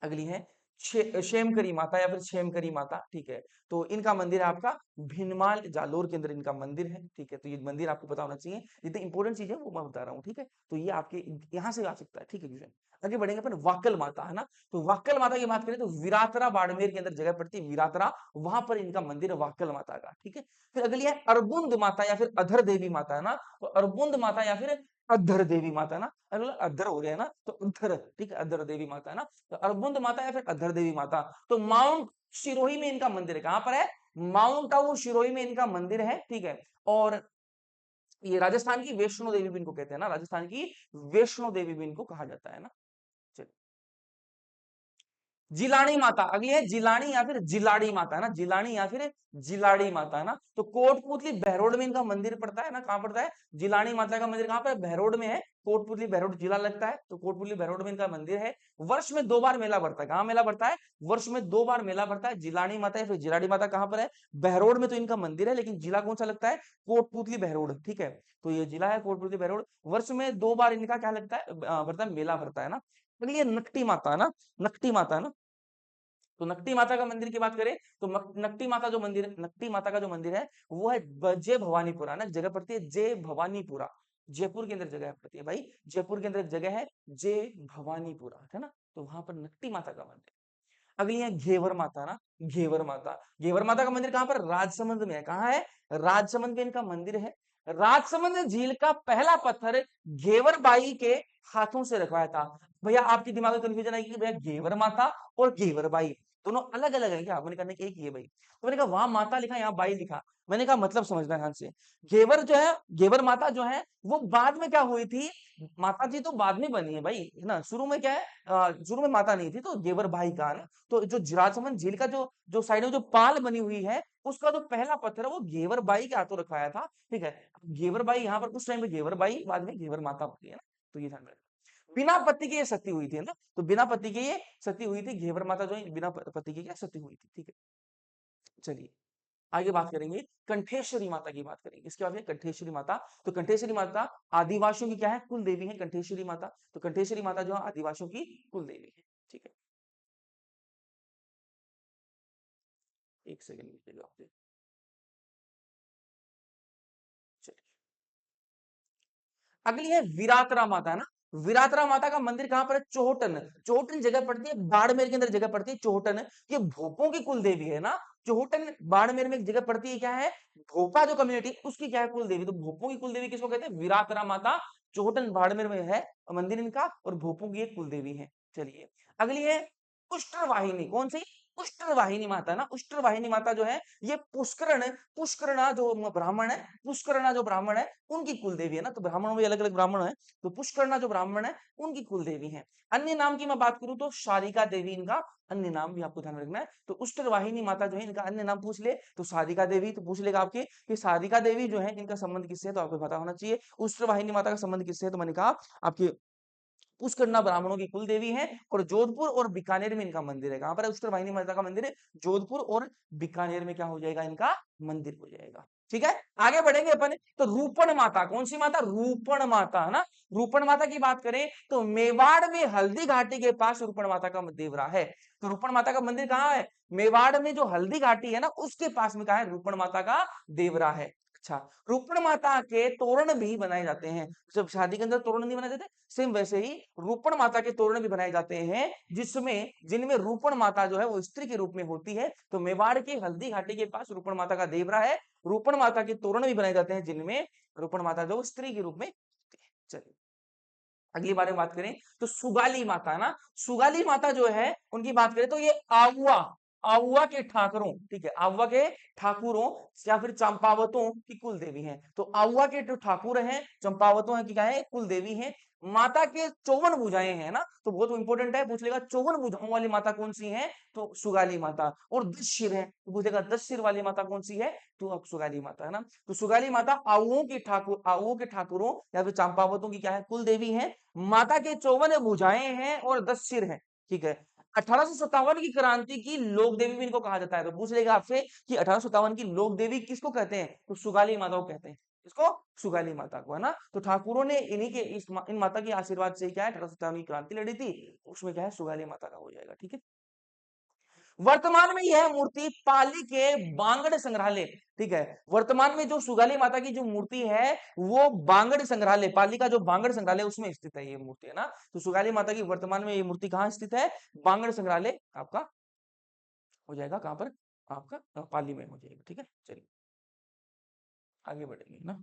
अगली है शेमकरी माता या फिर क्षेमकरी माता, ठीक है। तो इनका मंदिर है आपका भीनमाल जालोर के अंदर इनका मंदिर है, ठीक है। तो ये मंदिर आपको पता होना चाहिए, जितनी इंपॉर्टेंट चीज है वो मैं बता रहा हूँ, ठीक है। तो ये आपके यहाँ से आ सकता है, ठीक है क्वेश्चन। आगे बढ़ेंगे अपन वाक्कल माता, है ना। तो वाक्कल माता की बात करें तो विरातरा बाड़मेर के अंदर जगह पड़ती है विरातरा, वहां पर इनका मंदिर है वाक्कल माता का, ठीक है। फिर अगली है अरबुंद माता या फिर अधर देवी माता, है ना। तो अरबुंद माता या फिर अधर देवी माता, है ना। अधर हो गया है ना, तो अधर, ठीक है, अधर देवी माता, है ना। तो अरबुंद माता या फिर अधर देवी माता। तो माउंट सिरोही में इनका मंदिर है, कहां पर है? माउंट आबू सिरोही में इनका मंदिर है, ठीक है। और ये राजस्थान की वैष्णो देवी भी इनको कहते हैं ना, राजस्थान की वैष्णो देवी भी इनको कहा जाता है ना। चलिए, जिलानी माता अगली है, जिलानी या फिर जिलाड़ी माता, है ना। जिलानी या फिर जिलाड़ी माता, है ना। तो कोटपुतली बहरोड में इनका मंदिर पड़ता है ना, कहां पड़ता है? जिलानी माता का मंदिर कहां पर है? बहरोड में है। कोटपुतली बहरोड जिला लगता है, तो कोटपुतली बहरोड में इनका मंदिर है। वर्ष में 2 बार मेला बढ़ता है, कहां मेला बढ़ता है? वर्ष में 2 बार मेला बढ़ता है। जिलानी माता या फिर जिलाड़ी माता कहां पर है? बहरोड में तो इनका मंदिर है, लेकिन जिला कौन सा लगता है? कोटपुतली बहरोड, ठीक है। तो ये जिला है कोटपुतली बहरोड। वर्ष में 2 बार इनका क्या लगता है, बढ़ता है, मेला भरता है ना। अगली है नकटी माता, है ना। नकटी माता, है ना। तो नकटी माता का मंदिर की बात करें तो नकटी माता जो मंदिर है, नकटी माता का जो मंदिर है वो है जय भवानीपुरा ना, जगह पड़ती है जय भवानीपुरा, जयपुर के अंदर जगह पड़ती है भाई। जयपुर के अंदर एक जगह है जय भवानीपुरा, है ना। तो वहां पर नकटी माता का मंदिर। अगली है घेवर माता ना, घेवर माता। घेवर माता का मंदिर कहां पर? राजसमंद में है। कहाँ है? राजसमंद में इनका मंदिर है। राजसमंद झील का पहला पत्थर घेवर बाई के हाथों से रखवाया था। भैया आपके दिमाग में कंफ्यूजन आएगी कि भैया घेवर माता और घेवर बाई दोनों अलग अलग है क्या? मैंने कहा कि एक ही है भाई। तो मैंने कहा वहां माता लिखा यहाँ बाई लिखा, मैंने कहा मतलब समझना ध्यान से। घेवर जो है, घेवर माता जो है वो बाद में क्या हुई थी? माता जी तो बाद में बनी है भाई, है ना। शुरू में क्या है, शुरू में माता नहीं थी, तो घेवर भाई का है ना। तो जो राजसमंद झील का जो जो साइड में जो पाल बनी हुई है, उसका जो पहला पत्थर है वो घेवर बाई के हाथों रखवाया था, ठीक है। घेवर बाई यहाँ पर उस टाइम पे घेवर बाई, बाद में घेवर माता बनी है ना। तो ये ध्यान रखना। बिना पति के ये सती हुई थी, है ना। तो बिना पति के ये सती हुई थी, घेवर माता जो है बिना पति के क्या सती हुई थी, ठीक है। चलिए आगे बात करेंगे, कंठेश्वरी माता की बात करेंगे। इसके बाद में कंठेश्वरी माता। तो कंठेश्वरी माता आदिवासियों की क्या है? कुल देवी है कंठेश्वरी माता। तो कंठेश्वरी माता जो है आदिवासियों की कुल देवी है, ठीक है। एक सेकंड लीजिएगा आप। चलिए अगली है विरातरा माता, है ना। विरातरा माता का मंदिर कहां पर है? चोहटन। चोहटन जगह पड़ती है बाड़मेर के अंदर, जगह पड़ती है चोहटन। ये भोपों की कुल देवी है ना। चोहटन बाड़मेर में एक जगह पड़ती है, क्या है? भोपा जो कम्युनिटी उसकी क्या है? कुल देवी। तो भोपों की कुल देवी किसको कहते हैं? विरातरा माता। चोहटन बाड़मेर में है मंदिर इनका, और भोपों की एक कुल देवी है। चलिए अगली है उष्ट्र वाहिनी। कौन सी? उष्ट्र वाहिनी माता ना। उष्ट्र वाहिनी माता जो है ये पुष्करण, पुष्करणा जो ब्राह्मण है, पुष्करणा जो ब्राह्मण है उनकी कुल देवी है ना। तो ब्राह्मणों में अलग अलग ब्राह्मण है, तो पुष्करणा जो ब्राह्मण है उनकी कुल देवी है। अन्य नाम की मैं बात करूं तो शारिका देवी इनका अन्य नाम भी आपको ध्यान रखना है। तो उष्ट्र वाहिनी माता जो है इनका अन्य नाम पूछ ले तो सारिका देवी, तो पूछ लेगा आपके कि सारिका देवी जो है इनका संबंध किससे है, तो आपको पता होना चाहिए उष्ट्र वाहिनी माता का संबंध किससे है। तो मैंने कहा आपके पुष्करणा ब्राह्मणों की कुल देवी है, और जोधपुर और बीकानेर में इनका मंदिर है। कहां पर है उष्ट्र वाहिनी माता का मंदिर है? जोधपुर और बीकानेर में क्या हो जाएगा? इनका मंदिर हो जाएगा, ठीक है। आगे बढ़ेंगे अपन। तो रूपण माता, कौन सी माता? रूपण माता, है ना। रूपण माता की बात करें तो मेवाड़ में हल्दी घाटी के पास रूपण माता का देवरा है। तो रूपण माता का मंदिर कहाँ है? मेवाड़ में जो हल्दी घाटी है ना उसके पास में कहा है? रूपण माता का देवरा है। अच्छा, रूपण माता के तोरण भी बनाए जाते हैं। जब शादी के अंदर तोरण नहीं बनाए जाते, सेम वैसे ही रूपण माता के तोरण भी बनाए जाते हैं, जिसमें जिनमें रूपण माता जो है वो स्त्री के रूप में होती है। तो मेवाड़ की हल्दी घाटी के पास रूपण माता का देवरा है। रूपण माता के तोरण भी बनाए जाते हैं जिनमें रूपण माता जो स्त्री के रूप में होती है। चलिए अगली बारे में बात करें तो सुगाली माता, है ना। सुगाली माता जो है उनकी बात करें तो ये आउआ, आउआ के ठाकरों, ठीक है, आउआ के ठाकुरों या फिर चंपावतों की कुल देवी है। तो आउआ के जो ठाकुर हैं चंपावतों है, की क्या है? कुल देवी है। माता के 54 भुजाएं हैं ना, तो बहुत इंपॉर्टेंट है, पूछ लेगा 54 भुजाओं वाली माता कौन सी है? तो सुगाली माता। और 10 सिर है, तो पूछेगा 10 सिर वाली माता कौन सी है? तो अब सुगाली माता, है ना। तो सुगाली माता आउओं की ठाकुर, आउओं के ठाकुरों या फिर चंपावतों की क्या है? कुल देवी है। माता के 54 भुजाएं हैं और 10 सिर हैं, ठीक है। 1857 की क्रांति की लोक देवी भी इनको कहा जाता है। तो पूछ लेगा आपसे कि 1857 की लोक देवी किसको कहते हैं? तो सुगाली माता को कहते हैं। इसको सुगाली माता को, है ना। तो ठाकुरों ने इन्हीं के इन माता के आशीर्वाद से क्या है 1857 की क्रांति लड़ी थी, उसमें क्या है? सुगाली माता का हो जाएगा, ठीक है। वर्तमान में यह मूर्ति पाली के बांगड़ संग्रहालय, ठीक है, वर्तमान में जो सुगाली माता की जो मूर्ति है वो बांगड़ संग्रहालय, पाली का जो बांगड़ संग्रहालय उसमें स्थित है ये मूर्ति, है ना। तो सुगाली माता की वर्तमान में ये मूर्ति कहाँ स्थित है? बांगड़ संग्रहालय आपका हो जाएगा कहाँ पर? आपका पाली में हो जाएगा, ठीक है। चलिए आगे बढ़ेंगे ना।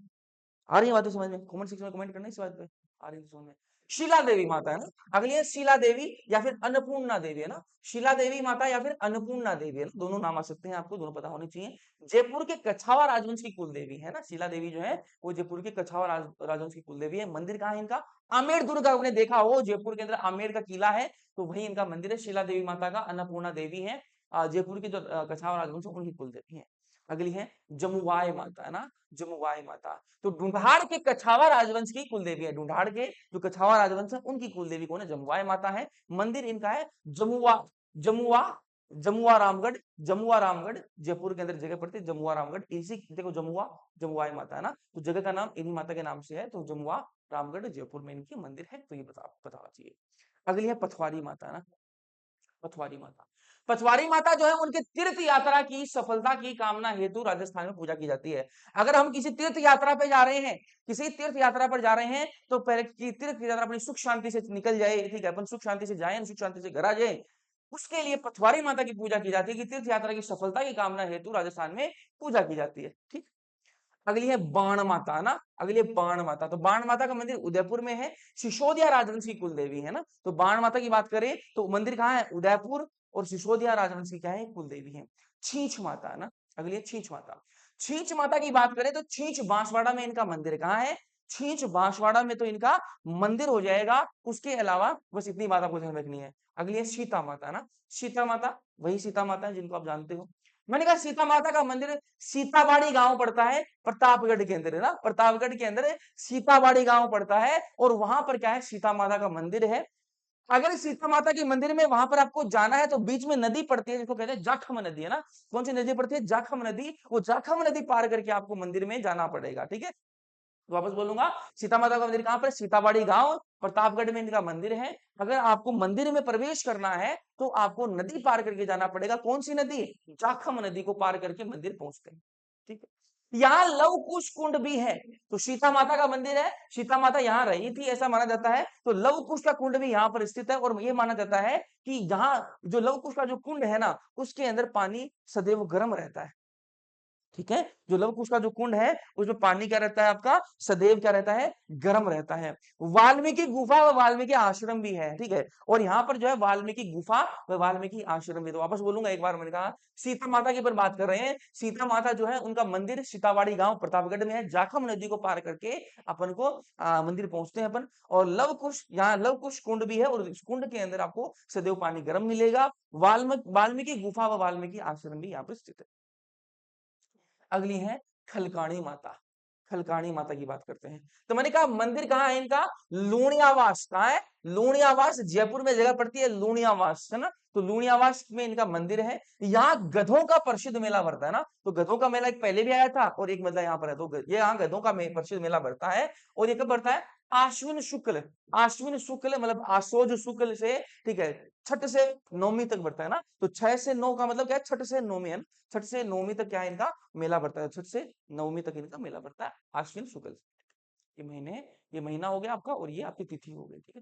आ रही है बातें समझ में? कमेंट सेक्शन में कमेंट करना इस बात पे, आ रही है समझ में? शीला देवी माता है ना, अगली है शीला देवी या फिर अन्नपूर्णा देवी, है ना। शीला देवी माता या फिर अन्नपूर्णा देवी, है ना, दोनों नाम आ सकते हैं, आपको दोनों पता होने चाहिए। जयपुर के कछावा राजवंश की कुल देवी है ना, शीला देवी जो है वो जयपुर के कछावा राजवंश की कुल देवी है। मंदिर कहाँ है इनका? आमेर दुर्ग, आपने देखा हो जयपुर के अंदर आमेर का किला है, तो वही इनका मंदिर है शीला देवी माता का। अन्नपूर्णा देवी है जयपुर के जो कछावा राजवंश है, उनकी कुल देवी है। अगली है जमुवाय माता, है ना, जमुवाय माता। तो ढूंढाड़ के कछावा राजवंश की कुल देवी है, ढूंढाड़ के जो कछावा राजवंश है उनकी कुल देवी कौन है? जमुवाय माता है। मंदिर इनका है जमुआ, जमुआ, जमुआ रामगढ़, जमुआ रामगढ़ जयपुर के अंदर जगह पड़ती है जमुआ रामगढ़। इसी देखो जमुआ, जमुआय माता है ना, तो जगह का नाम इन्हीं माता के नाम से है, तो जमुआ रामगढ़ जयपुर में इनकी मंदिर है, तो ये बताना चाहिए। अगली है पथवारी माता, है ना, पथवारी माता। पथवारी माता जो है उनके तीर्थ यात्रा की सफलता की कामना हेतु राजस्थान में पूजा की जाती है। अगर हम किसी तीर्थ यात्रा पे जा रहे हैं, किसी तीर्थ यात्रा पर जा रहे हैं, तो पहले की तीर्थ यात्रा अपनी सुख शांति से निकल जाए, ठीक है, अपन सुख शांति से जाए, सुख शांति से घर आ जाए, उसके लिए पथवारी माता की पूजा की जाती है कि तीर्थ यात्रा की सफलता की कामना हेतु राजस्थान में पूजा की जाती है, ठीक। अगली है बाण माता, है ना, अगली है बाण माता। तो बाण माता का मंदिर उदयपुर में है, सिसोदिया राजवंश की कुल देवी है ना। तो बाण माता की बात करें तो मंदिर कहाँ है? उदयपुर, और सिसोदिया राजवंश की क्या है? कुल देवी है। छींच माता, है ना, अगली है छींच माता। छींच माता की बात करें तो छींच बांसवाड़ा में इनका मंदिर कहाँ है? छींच बांसवाड़ा में तो इनका मंदिर हो जाएगा। उसके अलावा बस इतनी बात आपको ध्यान रखनी है। अगली है सीता माता, है ना, सीता माता, वही सीता माता है जिनको आप जानते हो। मैंने कहा सीता माता का मंदिर सीताबाड़ी गांव पड़ता है प्रतापगढ़ के अंदर, है ना, प्रतापगढ़ के अंदर सीताबाड़ी गांव पड़ता है, और वहां पर क्या है? सीता माता का मंदिर है। अगर सीता माता के मंदिर में वहां पर आपको जाना है तो बीच में नदी पड़ती है जिसको कहते हैं जाखम नदी, है ना। कौन सी नदी पड़ती है? जाखम नदी। वो जाखम नदी पार करके आपको मंदिर में जाना पड़ेगा, ठीक है। तो वापस बोलूंगा, सीता माता का मंदिर कहां पर? सीताबाड़ी गांव, प्रतापगढ़ में इनका मंदिर है। अगर आपको मंदिर में प्रवेश करना है तो आपको नदी पार करके जाना पड़ेगा। कौन सी नदी? जाखम नदी को पार करके मंदिर पहुंचते हैं, ठीक है। यहाँ लव कुश कुंड भी है। तो सीता माता का मंदिर है, सीता माता यहाँ रही थी ऐसा माना जाता है, तो लव कुश का कुंड भी यहाँ पर स्थित है, और ये माना जाता है कि यहाँ जो लव कुश का जो कुंड है ना, उसके अंदर पानी सदैव गर्म रहता है, ठीक है। जो लव कुश का जो कुंड है उसमें पानी क्या रहता है? आपका सदैव क्या रहता है? गर्म रहता है। वाल्मीकि गुफा व वाल्मीकि आश्रम भी है, ठीक है। और यहाँ पर जो है वाल्मीकि गुफा व वाल्मीकि आश्रम भी। तो वापस बोलूंगा एक बार, मैंने कहा सीता माता की अपन बात कर रहे हैं। सीता माता जो है उनका मंदिर सीतावाड़ी गांव प्रतापगढ़ में है। जाखम नदी को पार करके अपन को मंदिर पहुंचते हैं अपन। और लव कुश, यहाँ लव कुश कुंड भी है, और इस कुंड के अंदर आपको सदैव पानी गर्म मिलेगा। वाल्मीकि गुफा व वाल्मीकि आश्रम भी यहाँ पर स्थित है। अगली है खलकाणी माता। खलकाणी माता की बात करते हैं। तो मैंने कहा मंदिर कहाँ है इनका? लूणियावास। कहाँ है? लूणियावास, जयपुर में जगह पड़ती है लूणियावास, है ना। तो लूणियावास में इनका मंदिर है। यहाँ गधों का प्रसिद्ध मेला भरता है ना। तो गधों का मेला एक पहले भी आया था और एक मतलब यहाँ पर है, तो ये यहाँ गधों का प्रसिद्ध मेला भरता है। और ये कब भरता है? आश्विन शुक्ल, आश्विन शुक्ल मतलब आसोज शुक्ल से, ठीक है, छठ से नौमी तक भरता है ना। तो 6 से 9 का मतलब क्या है? छठ से नौमी, है ना। छठ से नौमी तक क्या है इनका मेला भरता है? छठ से नवमी तक इनका मेला भरता है आश्विन शुक्ल। ये महीने, ये महीना हो गया आपका, और ये आपकी तिथि हो गई, ठीक है।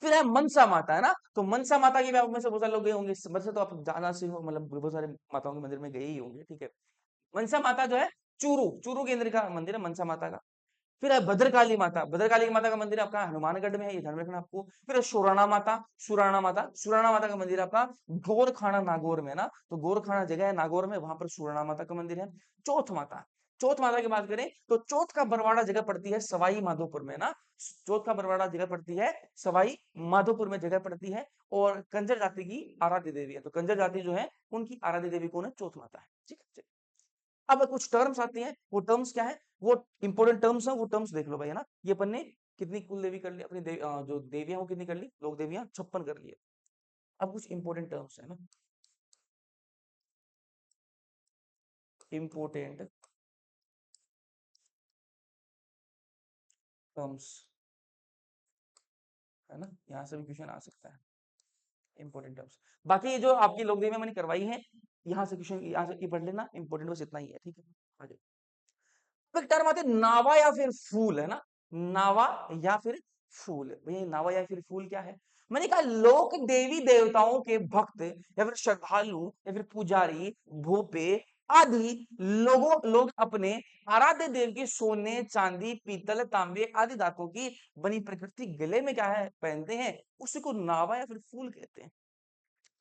फिर है मनसा माता, है ना। तो मनसा माता की भी आप में से बहुत सारे लोग गए होंगे, वैसे तो आप जाना से हो, मतलब बहुत सारे माताओं के मंदिर में गए ही होंगे, ठीक है। मनसा माता जो है चूरू, चूरू केंद्र का मंदिर है मनसा माता का। फिर है भद्रकाली माता, भद्रकाली माता का मंदिर आपका हनुमानगढ़ में है, ये ध्यान रखना आपको। फिर है सुराणा माता, सुराणा माता, सुराणा माता का मंदिर आपका गोरखाना नागौर में ना। तो गोरखाना जगह है नागौर में, वहां पर सुराणा माता का मंदिर है। चौथ माता, चौथ माता की बात करें तो चौथ का बरवाड़ा जगह पड़ती है सवाई माधोपुर में ना। चौथ का बरवाड़ा जगह पड़ती है सवाई माधोपुर में जगह पड़ती है, और कंजर जाति की आराध्य देवी है। तो कंजर जाति जो है उनकी आराध्य देवी कौन है? चौथ माता है, ठीक है। अब कुछ टर्म्स आती हैं, वो टर्म्स क्या है? वो इंपॉर्टेंट टर्म्स है, वो टर्म्स देख लो भाई, है ना। ये अपन ने कितनी कुल देवी कर ली अपनी जो देवियां वो कितनी कर ली? लोक देवियां 56 कर ली है। अब कुछ इंपॉर्टेंट टर्म्स है ना, इंपॉर्टेंट टर्म्स, है ना, यहाँ से भी क्वेश्चन आ सकता है। Important terms. बाकी ये जो आपकी लोक देवियां मैंने करवाई है, यहाँ से क्वेश्चन यहाँ से ये पढ़ लेना, इंपॉर्टेंट बस इतना ही है, ठीक है। आ जाओ। अब एक टर्म आते हैं नावा या फिर फूल, है ना, नावा या फिर फूल। भैया नावा या फिर फूल क्या है? मैंने कहा लोक देवी देवताओं के भक्त या फिर श्रद्धालु या फिर पुजारी, भोपे आदि लोग अपने आराध्य देव की सोने, चांदी, पीतल, तांबे आदि धातुओं की बनी प्रकृति गले में क्या है पहनते हैं, उसी को नावा या फिर फूल कहते हैं।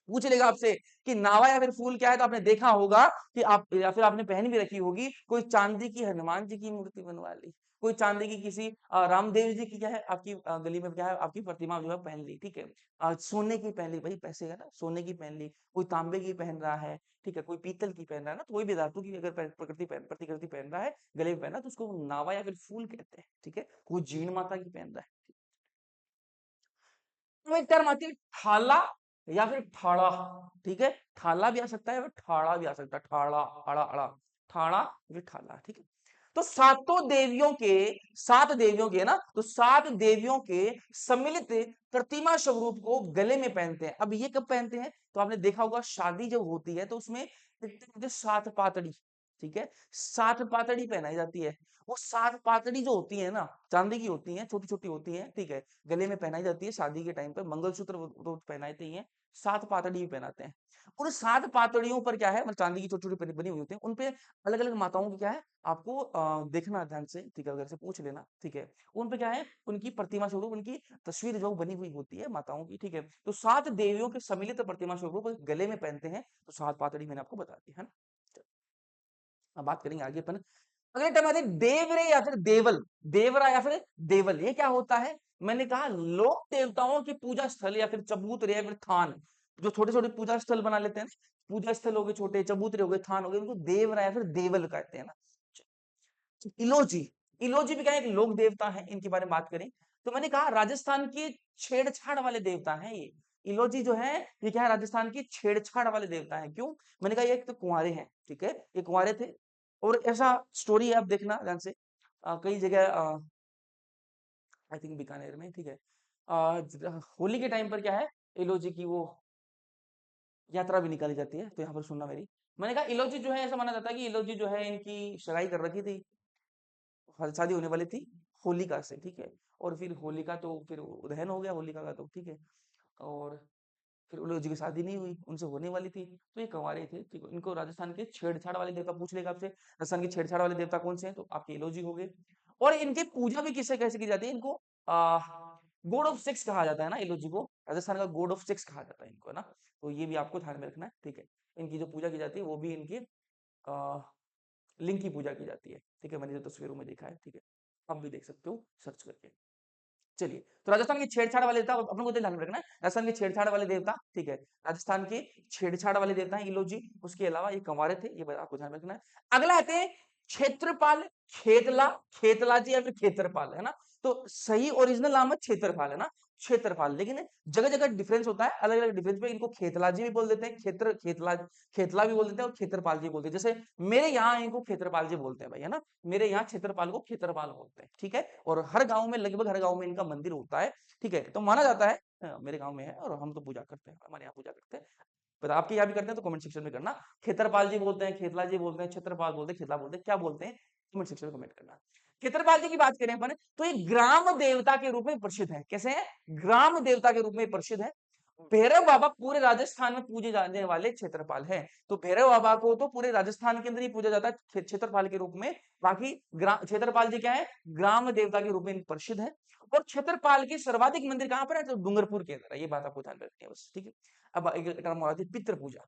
पूछ लेगा आपसे कि नावा या फिर फूल क्या है, तो आपने देखा होगा कि आप या फिर आपने पहन भी रखी होगी, कोई चांदी की हनुमान जी की मूर्ति बनवा ली, कोई चांदी की किसी रामदेव जी की क्या है आपकी गली में क्या है आपकी प्रतिमा जो है पहन ली, ठीक है। सोने की पहन ली, भाई पैसे है ना, सोने की पहन ली, कोई तांबे की पहन रहा है, ठीक है, कोई पीतल की पहन रहा है ना, तो कोई भी धातु की अगर प्रतिकृति पहन रहा है, गले में पहना, तो उसको नावा या फिर फूल कहते हैं, ठीक है। कोई जीण माता की पहन रहा है। तो एक टर्म आती है ठाला या फिर ठाड़ा, ठीक है, ठाला भी आ सकता है और ठाड़ा भी आ सकता है, ठाड़ा अड़ा अड़ा, ठाड़ा फिर ठाला, ठीक है। तो सात देवियों के ना, तो सात देवियों के सम्मिलित प्रतिमा स्वरूप को गले में पहनते हैं। अब ये कब पहनते हैं, तो आपने देखा होगा शादी जब होती है तो उसमें सात पातड़ी, ठीक है, सात पातड़ी पहनाई जाती है। वो सात पातड़ी जो होती है ना, चांदी की होती है, छोटी छोटी होती है, ठीक है, गले में पहनाई जाती है शादी के टाइम पे, मंगलसूत्र वो पहनाते ही हैं, सात पातड़ी भी पहनाते हैं। उन सात पातड़ियों पर क्या है, मतलब चांदी की छोटी छोटी बनी हुई होती है, उन पे अलग अलग माताओं की क्या है आपको देखना ध्यान से, ठीक है, अगर से पूछ लेना, ठीक है। उन पे क्या है उनकी प्रतिमा स्वरूप, उनकी तस्वीर जो बनी हुई होती है माताओं की, ठीक है। तो सात देवियों के सम्मिलित प्रतिमा स्वरूप गले में पहनते हैं, तो सात पातड़ी मैंने आपको बता दी है ना। अब बात करेंगे आगे अपन। अगले टर्म आते हैं देवरे या फिर देवल, देवरा या फिर देवल, ये क्या होता है? मैंने कहा लोक देवताओं की पूजा स्थल या फिर चबूतरे या फिर थान, जो छोटे छोटे पूजा स्थल बना लेते हैं ना, पूजा स्थल हो गए छोटे, चबूतरे हो गए, थान हो गए, उनको देवरा या फिर देवल कहते हैं ना। इलोजी, इलोजी भी क्या है, एक लोक देवता है, इनके बारे में बात करें तो मैंने कहा राजस्थान के छेड़छाड़ वाले देवता हैं ये। इलोजी जो है ये क्या है, राजस्थान की छेड़छाड़ वाले देवता है। क्यों? मैंने कहा ये एक तो कुंवारे हैं, ठीक है, ये कुंवारे थे, और ऐसा स्टोरी है, आप देखना ध्यान से, कई जगह, आई थिंक बीकानेर में, ठीक है, होली के टाइम पर क्या है, इलोजी की वो यात्रा भी निकाली जाती है, तो यहाँ पर सुनना मेरी। मैंने कहा इलोजी जो है, ऐसा माना जाता है कि इलोजी जो है इनकी सगाई कर रखी थी, शादी होने वाली थी होलिका से, ठीक है, और फिर होलिका तो फिर दहन हो गया होलिका का, तो ठीक है, और फिर उन लोगों की शादी नहीं हुई, उनसे होने वाली थी, तो ये कंवारे थे, ठीक है। इनको राजस्थान के छेड़छाड़ वाले देवता पूछ लेगा आपसे, राजस्थान के छेड़छाड़ वाले देवता कौन से हैं, तो आपके एलोजी हो गए। और इनकी पूजा भी किससे कैसे की जाती है, इनको गॉड ऑफ सेक्स कहा जाता है ना, एलोजी को राजस्थान का गॉड ऑफ सेक्स कहा जाता है इनको, है ना। तो ये भी आपको ध्यान में रखना है, ठीक है। इनकी जो पूजा की जाती है वो भी इनकी लिंग की पूजा की जाती है, ठीक है, मैंने जो तस्वीरों में देखा है, ठीक है, आप भी देख सकते हो सर्च करके। चलिए, तो राजस्थान के छेड़छाड़ वाले देवता अपन को ध्यान में रखना है, राजस्थान के छेड़छाड़ वाले देवता, ठीक है, राजस्थान के छेड़छाड़ वाले देवता हैं इलोजी, उसके अलावा ये कंवारे थे, ये बात आपको ध्यान में रखना है। अगला आते हैं क्षेत्रपाल, खेतला, खेतला जी या फिर खेतरपाल, है ना। तो सही ओरिजिनल नाम है क्षेत्रपाल, है ना, क्षेत्रपाल, लेकिन जगह जगह डिफरेंस होता है, अलग अलग डिफरेंस पे इनको खेतला जी भी बोल देते हैं, क्षेत्र खेतला, खेतला भी बोल देते हैं, और खेतरपाल जी बोलते हैं। जैसे मेरे यहाँ इनको खेतरपाल जी बोलते हैं भाई, है ना, मेरे यहाँ क्षेत्रपाल को खेतरपाल बोलते हैं, ठीक है। और हर गांव में, लगभग हर गांव में इनका मंदिर होता है, ठीक है, तो माना जाता है, मेरे गांव में है और हम तो पूजा करते हैं, हमारे यहाँ पूजा करते हैं। बता आपके यहाँ भी करते हैं तो कमेंट सेक्शन में करना, खेतरपाल जी बोलते हैं, खेतला जी बोलते हैं, क्षेत्रपाल बोलते हैं, खेतला बोलते हैं, क्या बोलते हैं, कमेंट सेक्शन में कमेंट करना। खेतरपाल जी की बात करें अपन, तो ये ग्राम देवता के रूप में प्रसिद्ध है। कैसे है? ग्राम देवता के रूप में प्रसिद्ध है। भैरव बाबा पूरे राजस्थान में पूजे जाने वाले क्षेत्रपाल हैं। तो भैरव बाबा को तो पूरे राजस्थान के अंदर ही पूजा जाता है क्षेत्रपाल के रूप में। बाकी क्षेत्रपाल जी क्या है, ग्राम देवता के रूप में प्रसिद्ध है। और क्षेत्रपाल के सर्वाधिक मंदिर कहां पर है, तो डूंगरपुर के अंदर है। ये बात आपको ध्यान में रखनी है बस, ठीक है। अब एक टर्म और आती है पितृ पूजा।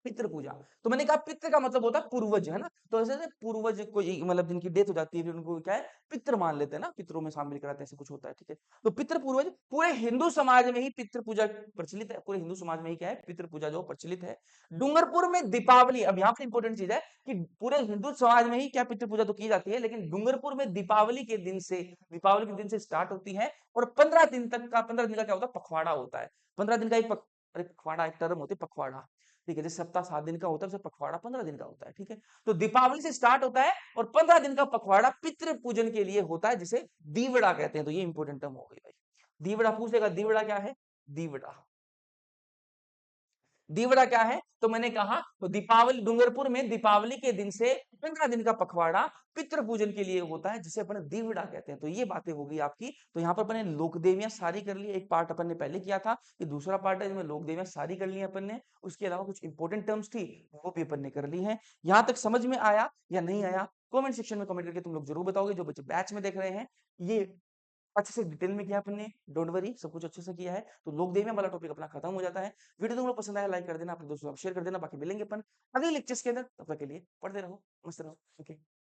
पितृ पूजा, तो मैंने कहा पितृ का मतलब होता है पूर्वज, है ना। तो ऐसे पूर्वज को मतलब जिनकी डेथ हो जाती है, फिर उनको क्या है पितृ मान लेते हैं ना, पितरों में शामिल कराते हैं, ऐसे कुछ होता है, ठीक है। तो पितृ पूर्वज पूरे हिंदू समाज में ही पितृ पूजा प्रचलित है, पूरे हिंदू समाज में ही क्या है पितृ पूजा जो प्रचलित है। डूंगरपुर में दीपावली, अब यहाँ पर इंपॉर्टेंट चीज है कि पूरे हिंदू समाज में ही क्या पितृ पूजा तो की जाती है, लेकिन डूंगरपुर में दीपावली के दिन से स्टार्ट होती है, और 15 दिन तक का, 15 दिन का क्या होता है पखवाड़ा होता है। 15 दिन का एक अरे पखवाड़ा एक टर्म होती है, पखवाड़ा, ठीक है, जैसे सप्ताह 7 दिन का होता है, वैसे पखवाड़ा 15 दिन का होता है, ठीक है। तो दीपावली से स्टार्ट होता है और 15 दिन का पखवाड़ा पितृ पूजन के लिए होता है, जिसे दीवड़ा कहते हैं। तो ये इंपॉर्टेंट टर्म हो गई भाई। दीवड़ा पूछेगा, दीवड़ा क्या है? दीवड़ा दीवड़ा क्या है? तो मैंने कहा तो दीपावली डूंगरपुर में दीपावली के दिन से 15 दिन का पखवाड़ा पितृ पूजन के लिए होता है जिसे अपन दीवड़ा कहते हैं। तो ये बातें हो गई आपकी। तो यहाँ पर अपन ने लोक देवियां सारी कर ली, एक पार्ट अपन ने पहले किया था, ये दूसरा पार्ट है जिसमें लोक देवियां सारी कर ली अपन ने। उसके अलावा कुछ इंपॉर्टेंट टर्म्स थी वो भी अपन ने कर ली है। यहाँ तक समझ में आया या नहीं आया? कमेंट सेक्शन में कमेंट करके तुम लोग जरूर बताओगे। जो बच्चे बैच में देख रहे हैं ये अच्छे से डिटेल में किया अपन ने, डोंट वरी, सब कुछ अच्छे से किया है। तो लोक देवियां वाला टॉपिक अपना खत्म हो जाता है। वीडियो तुम लोग पसंद आया लाइक कर देना, अपने दोस्तों को शेयर कर देना। बाकी मिलेंगे अपन अगले लेक्चर्स के अंदर, तब तक के लिए पढ़ते रहो, मस्त रहो। ओके।